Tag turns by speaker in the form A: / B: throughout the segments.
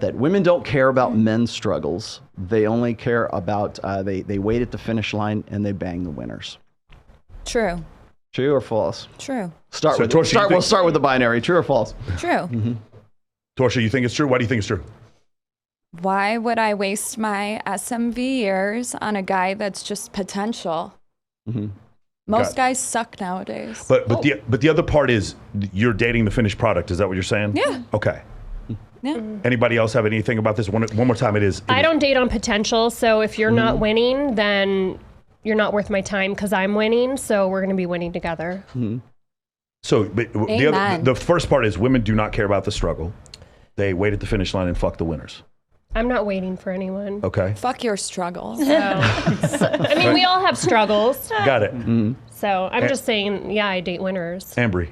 A: that women don't care about men's struggles. They only care about, they wait at the finish line and they bang the winners.
B: True.
A: True or false?
B: True.
A: We'll start with the binary. True or false?
B: True.
A: Mm-hmm.
C: Torsha, you think it's true? Why do you think it's true?
B: Why would I waste my SMV years on a guy that's just potential?
A: Mm-hmm.
B: Most guys suck nowadays.
C: But the other part is you're dating the finished product. Is that what you're saying?
B: Yeah.
C: Okay.
B: Yeah.
C: Anybody else have anything about this? One more time,
D: I don't date on potential. So if you're not winning, then you're not worth my time because I'm winning. So we're going to be winning together.
C: Mm-hmm. So but the first part is women do not care about the struggle. They wait at the finish line and fuck the winners.
D: I'm not waiting for anyone.
C: Okay.
B: Fuck your struggles.
D: I mean, we all have struggles.
C: Got it. Mm-hmm.
D: So I'm just saying, yeah, I date winners.
C: Ambry.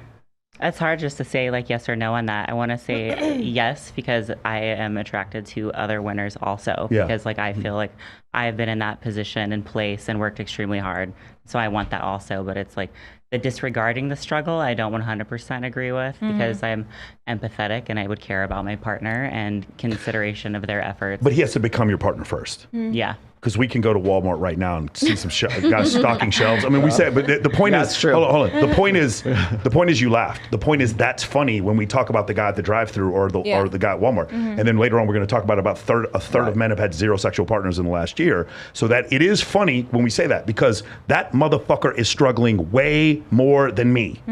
E: It's hard just to say like yes or no on that. I want to say yes because I am attracted to other winners also.
C: Yeah.
E: Because like I feel like I've been in that position and place and worked extremely hard. So I want that also. But it's like the disregarding the struggle, I don't 100% agree with because I'm empathetic and I would care about my partner and consideration of their efforts.
C: But he has to become your partner first.
E: Yeah.
C: Because we can go to Walmart right now and see some guys stocking shelves. I mean, we said, but the point is,
A: true.
C: Hold on. The point is, you laughed. The point is, that's funny when we talk about the guy at the drive-through or the guy at Walmart, and then later on we're going to talk about a third of men have had 0 sexual partners in the last year. So that it is funny when we say that because that motherfucker is struggling way more than me,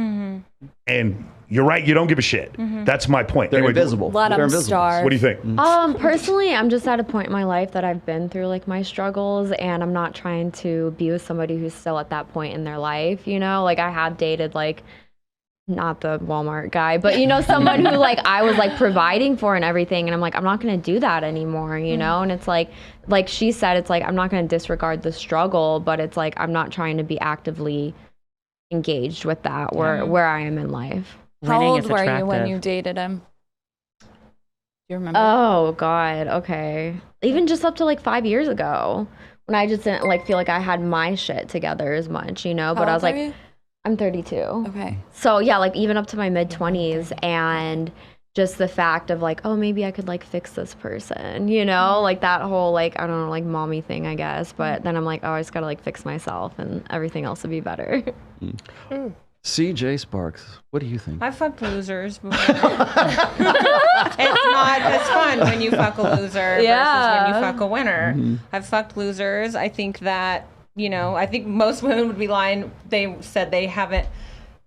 C: and. You're right. You don't give a shit. That's my point.
A: They're invisible.
B: Let them starve.
C: What do you think?
F: Personally, I'm just at a point in my life that I've been through like my struggles, and I'm not trying to be with somebody who's still at that point in their life. You know, like I have dated like not the Walmart guy, but you know, someone who like I was like providing for and everything, and I'm like, I'm not gonna do that anymore. You know, and it's like she said, it's like I'm not gonna disregard the struggle, but it's like I'm not trying to be actively engaged with that where I am in life.
B: How old were you when you dated him? Do you remember?
F: Oh, God. Okay. Even just up to like 5 years ago when I just didn't like feel like I had my shit together as much, you know? But I was like, I'm 32.
B: Okay.
F: So yeah, like even up to my mid-20s and just the fact of like, oh, maybe I could like fix this person, you know? Like that whole like, I don't know, like mommy thing, I guess. But then I'm like, oh, I just gotta like fix myself and everything else will be better.
A: CJ Sparks, what do you think?
G: I've fucked losers before. It's not as fun when you fuck a loser versus when you fuck a winner. I've fucked losers. I think that, I think most women would be lying. They said they haven't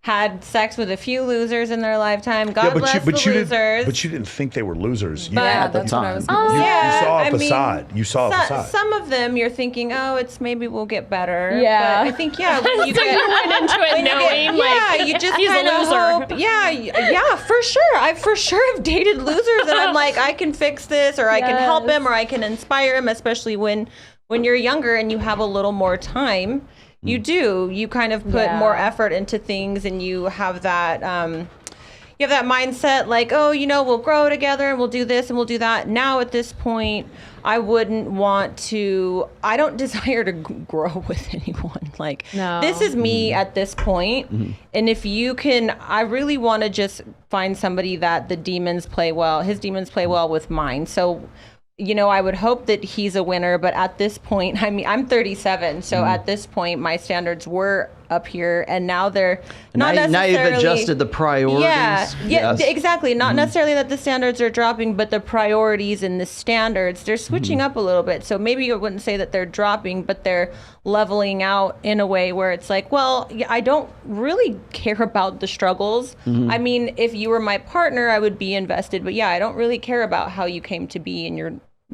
G: had sex with a few losers in their lifetime. God bless the losers.
C: But you didn't think they were losers.
A: At the time.
C: You saw a facade. You saw a facade.
G: Some of them you're thinking, oh, it's maybe we'll get better.
F: Yeah.
G: But I think, when you
D: So you went into it knowing
G: you just
D: he's a
G: kind of
D: loser.
G: hope. Yeah, for sure. I for sure have dated losers and I'm like, I can fix this or I can help him or I can inspire him, especially when you're younger and you have a little more time. You do. You kind of put more effort into things, and you have that. You have that mindset, like, oh, we'll grow together, and we'll do this, and we'll do that. Now, at this point, I wouldn't want to. I don't desire to grow with anyone. Like, this is me at this point, and if you can, I really want to just find somebody that the demons play well. His demons play well with mine. So. I would hope that he's a winner, but at this point, I mean, I'm 37, so at this point, my standards were up here, and now they're not necessarily...
A: Now you've adjusted the priorities.
G: Yeah, exactly. Not necessarily that the standards are dropping, but the priorities and the standards, they're switching up a little bit. So maybe I wouldn't say that they're dropping, but they're leveling out in a way where it's like, well, I don't really care about the struggles. I mean, if you were my partner, I would be invested, but I don't really care about how you came to be in your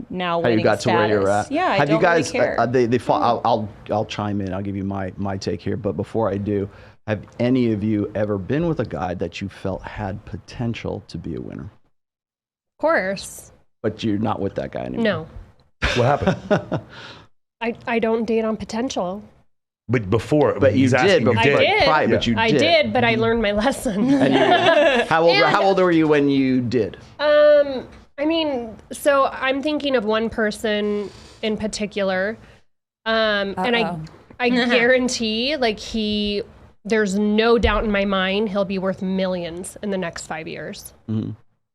G: now winning
A: how you got
G: status.
A: to where you're at.
G: Yeah,
A: have
G: I don't
A: you guys,
G: really care.
A: I'll chime in. I'll give you my take here. But before I do, have any of you ever been with a guy that you felt had potential to be a winner?
D: Of course.
A: But you're not with that guy anymore?
D: No.
C: What happened?
D: I don't date on potential.
C: But before,
A: but you did.
D: I did.
A: But you did.
D: I did, but I learned my lesson.
A: How old were you when you did?
D: I mean, so I'm thinking of one person in particular, and I guarantee, there's no doubt in my mind he'll be worth millions in the next 5 years,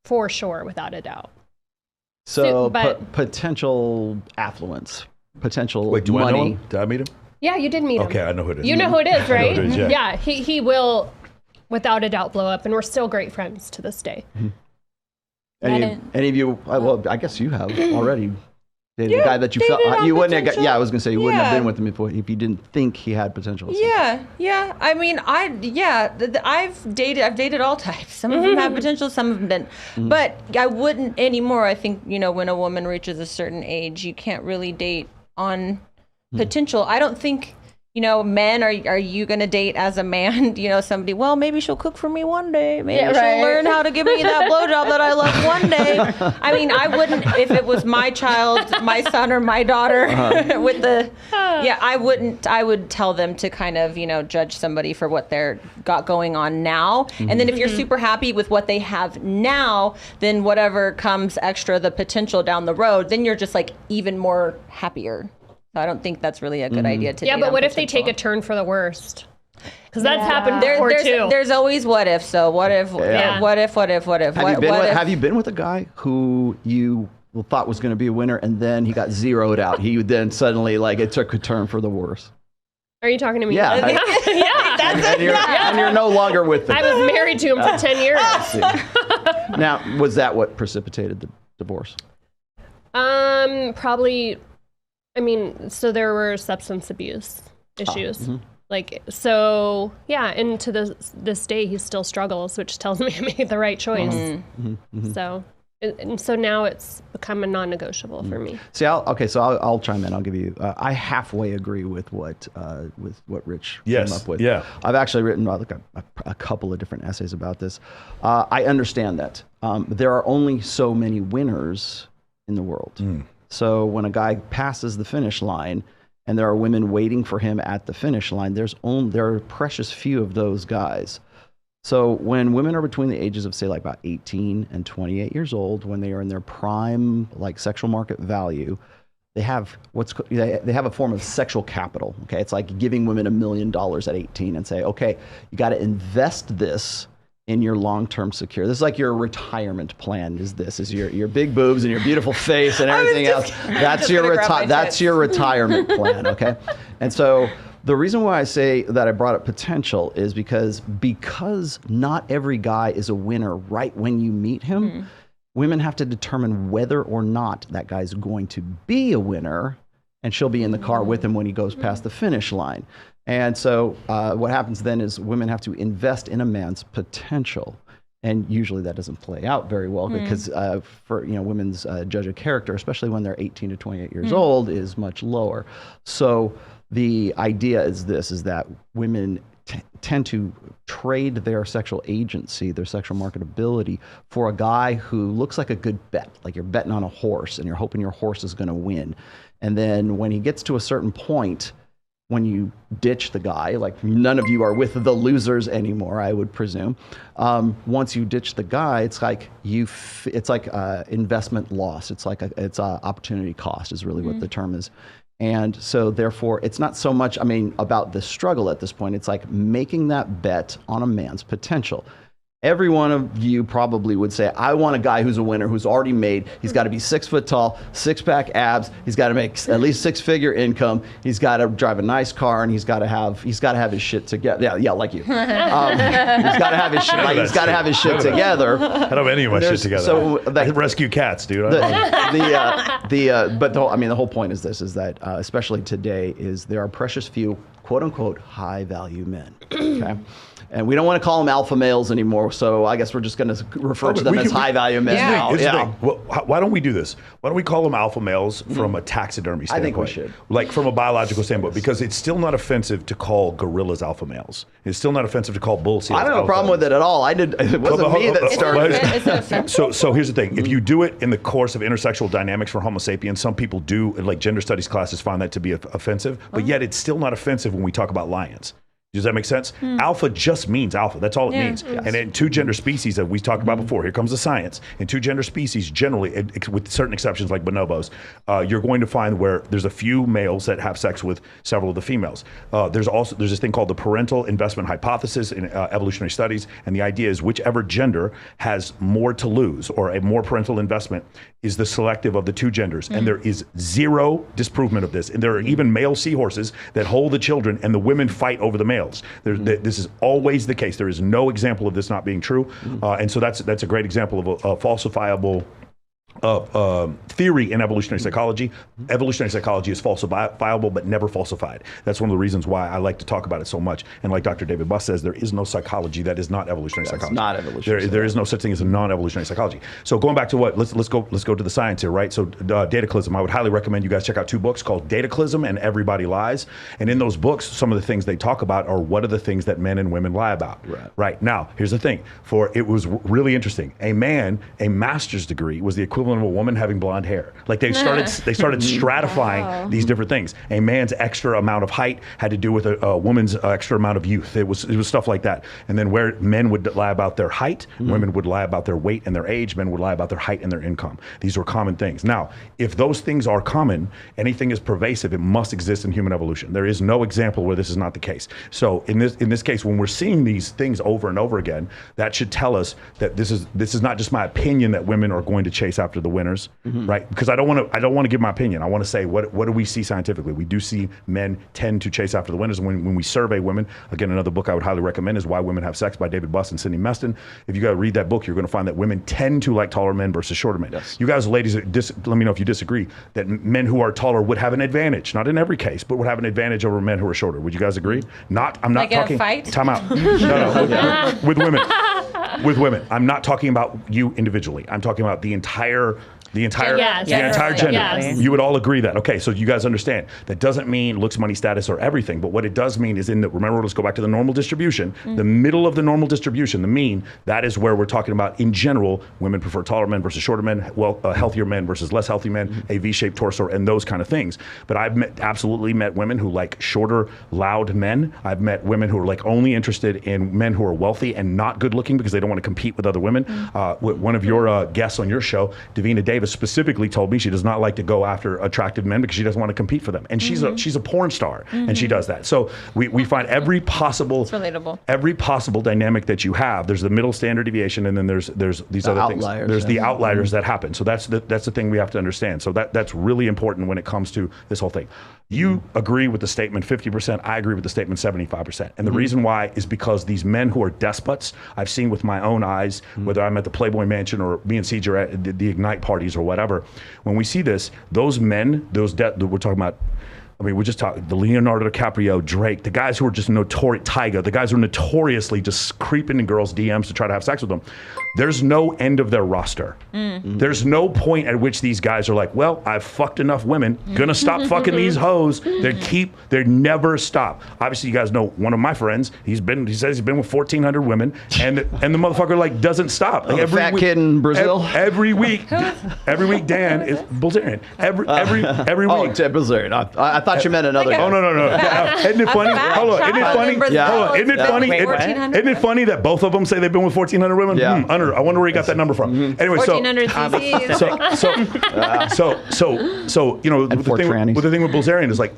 D: for sure, without a doubt.
A: So
D: but-
A: potential affluence, potential
C: Wait, do I know
A: money.
C: him? Did I meet him?
D: Yeah, you did meet him.
C: Okay, I know who it is.
D: You know who it is,
C: I know
D: right?
C: who it is, yeah.
D: He will, without a doubt, blow up, and we're still great friends to this day.
A: Any of you? Well, I guess you have already dated a guy that you felt you wouldn't have.
G: potential.
A: Yeah, I was gonna say you wouldn't have
G: Yeah.
A: been with him if you didn't think he had potential.
G: Yeah. I mean, I've dated all types. Some of them have potential, some of them didn't. But I wouldn't anymore. I think, when a woman reaches a certain age, you can't really date on potential. I don't think, men, are you going to date as a man, somebody, well, maybe she'll cook for me one day. Maybe she'll learn how to give me that blowjob that I love one day. I mean, I wouldn't, if it was my child, my son or my daughter with I wouldn't, I would tell them to kind of, judge somebody for what they're got going on now. And then if you're super happy with what they have now, then whatever comes extra, the potential down the road, then you're just like even more happier. I don't think that's really a good idea to
D: Yeah,
G: date
D: but
G: on
D: what if they
G: potential.
D: take a turn for the worst? Because that's happened before too.
G: There's always what if. So what if?
D: Yeah.
G: What if?
A: Have you been with a guy who you thought was going to be a winner and then he got zeroed out? He then suddenly it took a turn for the worse.
D: Are you talking to me?
A: Yeah.
D: Yeah.
A: And you're no longer with them.
D: I was married to him for 10 years.
A: Now, was that what precipitated the divorce?
D: Probably. I mean, so there were substance abuse issues. And to this day he still struggles, which tells me I made the right choice. So now it's become a non-negotiable for me.
A: See, I'll chime in. I'll give you. I halfway agree with what Rich came up with.
C: Yeah.
A: I've actually written a couple of different essays about this. I understand that there are only so many winners in the world. So when a guy passes the finish line, and there are women waiting for him at the finish line, there are precious few of those guys. So when women are between the ages of, say, about 18 and 28 years old, when they are in their prime, sexual market value, they have they have a form of sexual capital. Okay, it's like giving women $1 million at 18 and say, okay, you got to invest this in your long-term secure. This is like your retirement plan. Is your big boobs and your beautiful face and everything else. That's your retirement plan. Okay, and so. The reason why I say that I brought up potential is because not every guy is a winner right when you meet him. Women have to determine whether or not that guy's going to be a winner, and she'll be in the car with him when he goes past the finish line. And so what happens then is women have to invest in a man's potential. And usually that doesn't play out very well because women's judge of character, especially when they're 18 to 28 years old, is much lower. So the idea is that women tend to trade their sexual agency, their sexual marketability, for a guy who looks like a good bet, like you're betting on a horse and you're hoping your horse is going to win. And then when he gets to a certain point, when you ditch the guy, none of you are with the losers anymore, I would presume. Once you ditch the guy, it's like investment loss. It's opportunity cost is really what the term is. And so therefore, it's not so much, about the struggle at this point. It's like making that bet on a man's potential. Every one of you probably would say, I want a guy who's a winner, who's already made. He's got to be 6 foot tall, 6-pack abs. He's got to make at least 6-figure income. He's got to drive a nice car, and he's got to have his shit together. Yeah, like you. He's got to have his shit. He's got to have his shit together.
C: I don't have any of my shit together.
A: So
C: I rescue cats, dude.
A: But the whole point is this: is that especially today, is there are precious few quote unquote high value men. Okay. And we don't want to call them alpha males anymore, so I guess we're just going to refer to them as high-value men now.
C: Here's the thing. Well, why don't we do this? Why don't we call them alpha males from a taxidermy standpoint?
A: I think we should.
C: From a biological standpoint, because it's still not offensive to call gorillas alpha males. It's still not offensive to call bull seals
A: I don't have a problem with it at all. It wasn't me that started
C: it. So here's the thing. If you do it in the course of intersexual dynamics for Homo sapiens, some people do, gender studies classes find that to be offensive, but yet it's still not offensive when we talk about lions. Does that make sense? Alpha just means alpha. That's all it means. Yes. And in two gender species that we talked about before, here comes the science. In two gender species, generally, with certain exceptions like bonobos, you're going to find where there's a few males that have sex with several of the females. There's this thing called the parental investment hypothesis in evolutionary studies, and the idea is whichever gender has more to lose or a more parental investment is the selective of the two genders. And there is zero disprovement of this. And there are even male seahorses that hold the children, and the women fight over the males. This is always the case. There is no example of this not being true. And so that's a great example of a falsifiable theory in evolutionary psychology. Evolutionary psychology is falsifiable but never falsified. That's one of the reasons why I like to talk about it so much. And like Dr. David Buss says, there is no psychology that is not evolutionary psychology.
A: It's not evolutionary.
C: There is no such thing as a non-evolutionary psychology. So going back to let's go to the science here, right? So Dataclysm, I would highly recommend you guys check out two books called Dataclysm and Everybody Lies. And in those books, some of the things they talk about are what are the things that men and women lie about. Right. Now, here's the thing. It was really interesting. A master's degree was the equivalent of a woman having blonde hair. Like they started stratifying these different things. A man's extra amount of height had to do with a woman's extra amount of youth. It was stuff like that. And then where men would lie about their height, women would lie about their weight and their age, men would lie about their height and their income. These were common things. Now, if those things are common, anything is pervasive, it must exist in human evolution. There is no example where this is not the case. So in this case, when we're seeing these things over and over again, that should tell us that this is not just my opinion that women are going to chase after the winners, right? Because I don't want to give my opinion. I want to say what do we see scientifically? We do see men tend to chase after the winners. And when we survey women, again, another book I would highly recommend is Why Women Have Sex by David Buss and Cindy Meston. If you guys read that book, you're going to find that women tend to like taller men versus shorter men. Yes. You guys, ladies, let me know if you disagree that men who are taller would have an advantage, not in every case, but would have an advantage over men who are shorter. Would you guys agree? I'm not talking.
G: A fight?
C: Time out. No. With women. With women. I'm not talking about you individually. I'm talking about the entire gender.
D: Yes.
C: You would all agree that. Okay, so you guys understand. That doesn't mean looks, money, status, or everything, but what it does mean is remember, let's go back to the normal distribution. The middle of the normal distribution, the mean, that is where we're talking about in general, women prefer taller men versus shorter men, healthier men versus less healthy men, a V-shaped torso, and those kind of things. But I've absolutely met women who like shorter, loud men. I've met women who are like only interested in men who are wealthy and not good looking because they don't want to compete with other women. One of your guests on your show, Davina Davis, specifically told me she does not like to go after attractive men because she doesn't want to compete for them. And she's a porn star, and she does that. So we find every possible dynamic that you have. There's the middle standard deviation, and then there's these other things. There's the outliers that happen. So that's the thing we have to understand. So that's really important when it comes to this whole thing. You agree with the statement 50%. I agree with the statement 75%. And the reason why is because these men who are despots, I've seen with my own eyes, whether I'm at the Playboy Mansion or me and Siege are at the Ignite parties or whatever, when we see this, those men, we're talking about, we're just talking the Leonardo DiCaprio, Drake, the guys who are just notorious, Tyga, the guys who are notoriously just creeping in girls' DMs to try to have sex with them. There's no end of their roster. There's no point at which these guys are like, well, I've fucked enough women, gonna stop fucking these hoes. They never stop. Obviously, you guys know one of my friends. He says he's been with 1,400 women, and the motherfucker like doesn't stop. Like
A: every fat kid in Brazil.
C: Every week, Dan is Bulgarian. Every week.
A: Oh, Bulgarian. I thought you meant another.
C: Oh no. Isn't it funny? Hold on. Isn't it funny?
A: Yeah.
C: Isn't it funny? Isn't it funny that both of them say they've been with 1,400 women?
A: Yeah.
C: I wonder where he got that number from. Anyway,
G: 1,400 cc's.
C: So you know, the thing with Bulgarian is like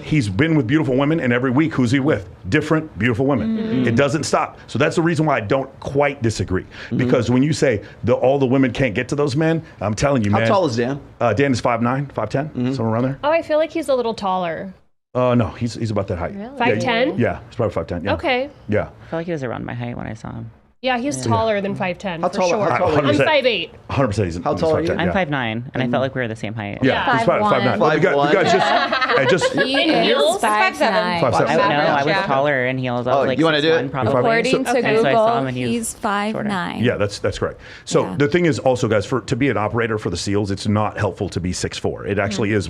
C: he's been with beautiful women, and every week who's he with? Different beautiful women. It doesn't stop. So that's the reason why I don't quite disagree. Because when you say all the women can't get to those men, I'm telling you, man.
A: How tall is Dan?
C: Dan is 5'9", 5'10", somewhere around there.
D: Oh, I feel like he's a little taller.
C: No, he's about that height.
D: Really? 5'10"?
C: Yeah, he's probably 5'10". Yeah.
D: Okay.
C: Yeah.
E: I feel like he was around my height when I saw him.
D: Yeah, he's taller than 5'10", for sure.
A: How tall
D: I'm 5'8".
C: 100% he's
A: How tall are you?
E: I'm 5'9", and I felt like we were the same height.
C: Yeah, he's 5'9". Well, we got just
B: He is 5'9".
E: I was taller in heels. I was like
A: you want to do
E: 6'1",
A: it?
E: probably.
B: According to
E: So I saw
B: Google,
E: him and
B: he's 5'9".
C: Yeah, that's correct. So the thing is also, guys, to be an operator for the SEALs, it's not helpful to be 6'4". It actually is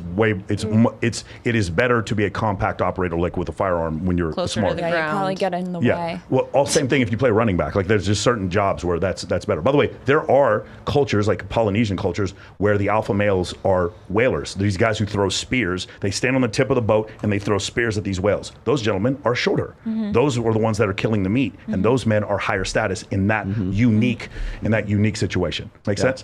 C: it is better to be a compact operator, like with a firearm when you're
G: Closer
C: smart.
G: to the
B: Yeah, you
G: ground.
B: probably get in the
C: Yeah.
B: way.
C: Well, same thing if you play running back. Like there's just certain jobs where that's better. By the way, there are cultures like Polynesian cultures where the alpha males are whalers. These guys who throw spears. They stand on the tip of the boat and they throw spears at these whales. Those gentlemen are shorter. Those are the ones that are killing the meat, and those men are higher status in that unique situation. Make sense?